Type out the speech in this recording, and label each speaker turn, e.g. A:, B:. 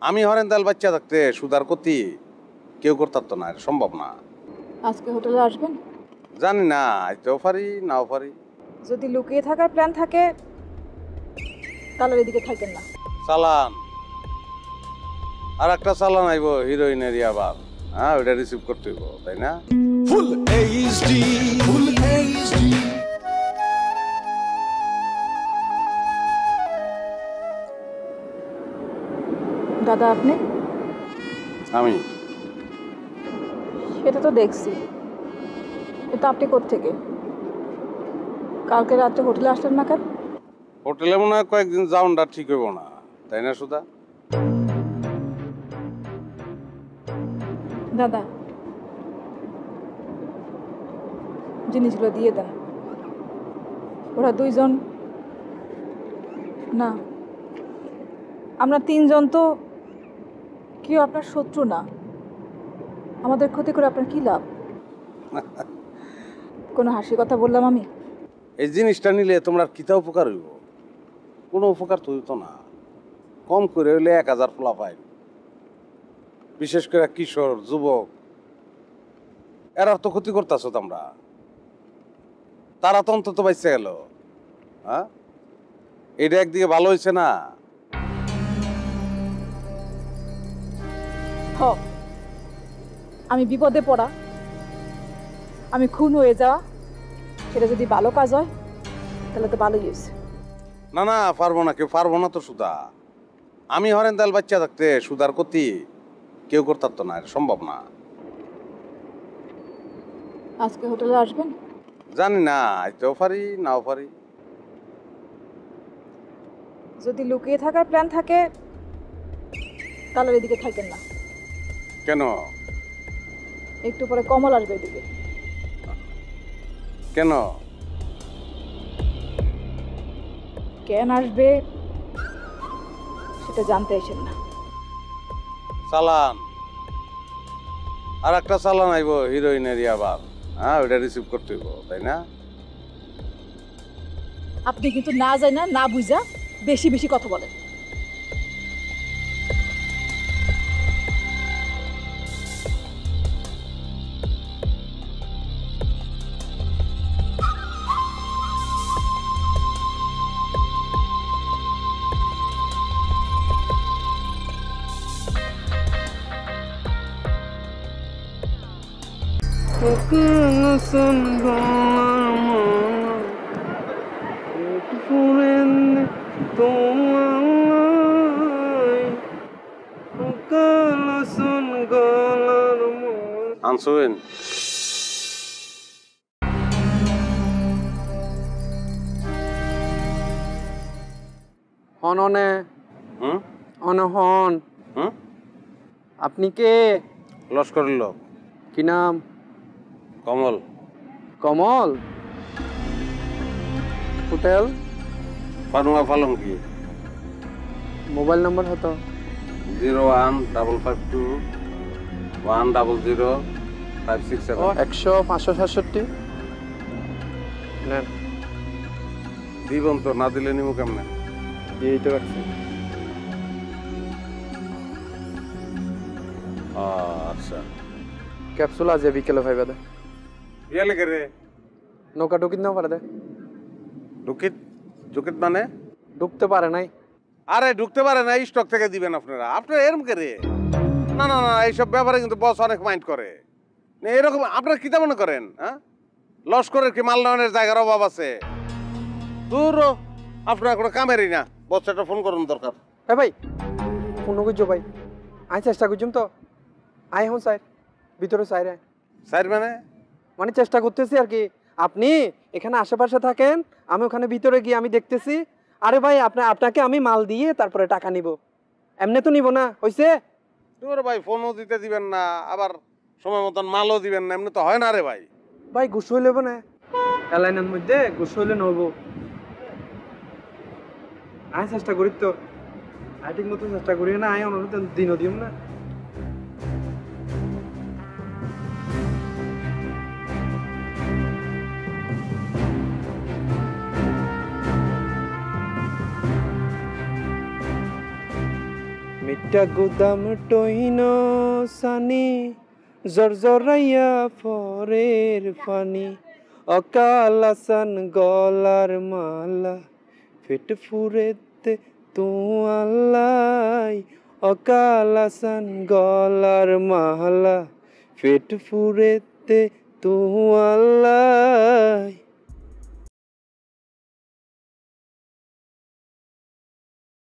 A: আমি হরেন্দাল বাচ্চা থাকতে সুদার ক্ষতি কেউ করতে না, এটা সম্ভব না।
B: আজকে হোটেলে আসবেন?
A: জানি না, আইতেও পারি নাও পারি।
B: যদি লুকিয়ে থাকার প্ল্যান থাকে তাহলে এদিকে থাকেন না।
A: চালান আর একটা চালান আইব হিরোইনের আবার, হ্যাঁ ওইটা রিসিভ করতে হইব, তাই না?
C: Full HD, full HD.
B: দাদা আপনি?
A: আমি
B: সেটা তো দেখছি, এটা আপনি কোত্থেকে? কালকে রাত্রে হোটেলে আসলেন না কেন?
A: হোটেলে মনে হয় কয়েকদিন যাওনটা ঠিক হইব না, তাই না সুদা?
B: দাদা জিনিসগুলো দিয়ে দেন। ওরা দুইজন না, আমরা তিনজন তো কেউ আপনার শত্রু না। আমাদের ক্ষতি করে আপনার কি লাভ? কোনো হাসি কথা বললাম আমি?
A: এই জিনিসটা নিলে তোমরা কিতা উপকার হইব? কোনো উপকার তো হইতো না। কম করে হইলে 1000 পোলা পাই, বিশেষ করে কিশোর যুবক, এরা তো ক্ষতি করতেছ তোমরা। তারা তো অন্তত বাইসে গেল। হ্যাঁ, এটা একদিকে ভালো হয়েছে না?
B: হ, আমি বিপদে পড়া, আমি খুন হয়ে যাওয়া, সেটা যদি ভালো কাজ হয় তাহলে তো ভালোই হয়েছে।
A: না না, পারবো না, কেউ পারবো না তো সুদা। আমি হরেন্দাল বাচ্চা থাকতে সুদার ক্ষতি কেউ করতে না, এটা সম্ভব না।
B: আজকে হোটেলে আসবেন?
A: জানি না, আইতেও পারি নাও পারি।
B: যদি লুকিয়ে থাকার প্ল্যান থাকে তাহলে এদিকে থাকেন না।
A: কেন?
B: একটু পরে কমল আসবে এদিকে।
A: কেন?
B: কেন আসবে সেটা জানতে আসেন না।
A: চালান আর একটা চালান আইব হিরোইনের আবার, হ্যাঁ ওইটা রিসিভ করতে হইব, তাই না?
B: আপনি কিন্তু না যায় না, না বুঝা বেশি বেশি কথা বলেন।
A: আনসুন
D: হন অনে
A: হুম
D: অনহন।
A: হুম
D: আপনি কে?
A: লস্করের লোক।
D: কি নাম?
A: কমল।
D: কমল? হোটেল?
A: ফানুয়া ফালঙ্কি।
D: মোবাইল নাম্বার হতো?
A: 01552100567।
D: 100-567 নেন।
A: দিবন তো, না দিলে নিমু কেমনে?
D: দিয়েই তো রাখছি।
A: আচ্ছা,
D: ক্যাপসুল আজ বিকেলে ভাইবা দে।
A: ইয়া লেগে রে
D: নৌকা ঢুকিত না পারে দে।
A: ঢুকিত? ঢুকিত মানে?
D: ঢুকতে পারে নাই।
A: আরে ঢুকতে পারে না, স্টক থেকে দিবেন আপনারা। আপনারা এরকম করে না না না, এইসব ব্যাপারে কিন্তু বস অনেক মাইন্ড করে। না, এরকম আপনারা কিতা মনে করেন? হ্যাঁ, লস্করের কি মাল নেওয়ার জায়গার অভাব আছে? দূর, আপনারা কোনো কামেরই না। বস একটা ফোন করুন দরকার।
D: হ্যাঁ ভাই, ফোন করছো ভাই। আয় চেষ্টা করছুম তো। আয় হন স্যার, ভিতরে স্যার আয়।
A: স্যার মানে?
D: মানে চেষ্টা করতেছি আর কি। আপনি এখানে আশেপাশে থাকেন, আমি ওখানে ভিতরে গিয়ে আমি দেখতেছি। আরে ভাই, আপনাকে আমি মাল দিয়ে তারপরে টাকা নিব। এমনি তো নিব না, হইছে?
A: তোর ভাই ফোনও দিতে দিবেন না, আবার সময় মতন মালও দিবেন না, এমনি তো হয় না রে ভাই।
D: ভাই গুছ হইলে না এলাইনের মধ্যে গুছ হইলে নব। আয় চেষ্টা করি তো, আয় ঠিক মতো চেষ্টা করি না। আয় অনুরোধ দিনও দিম না। মিট ইটা গুদাম টইন সানি জরজরাইয়া ফরের ফানি অকাল আসান গলার মালা পেট ফুরেতে তু আল্লাই অকাল আসান গলার মালা পেট ফুরেতে তু আল্লাই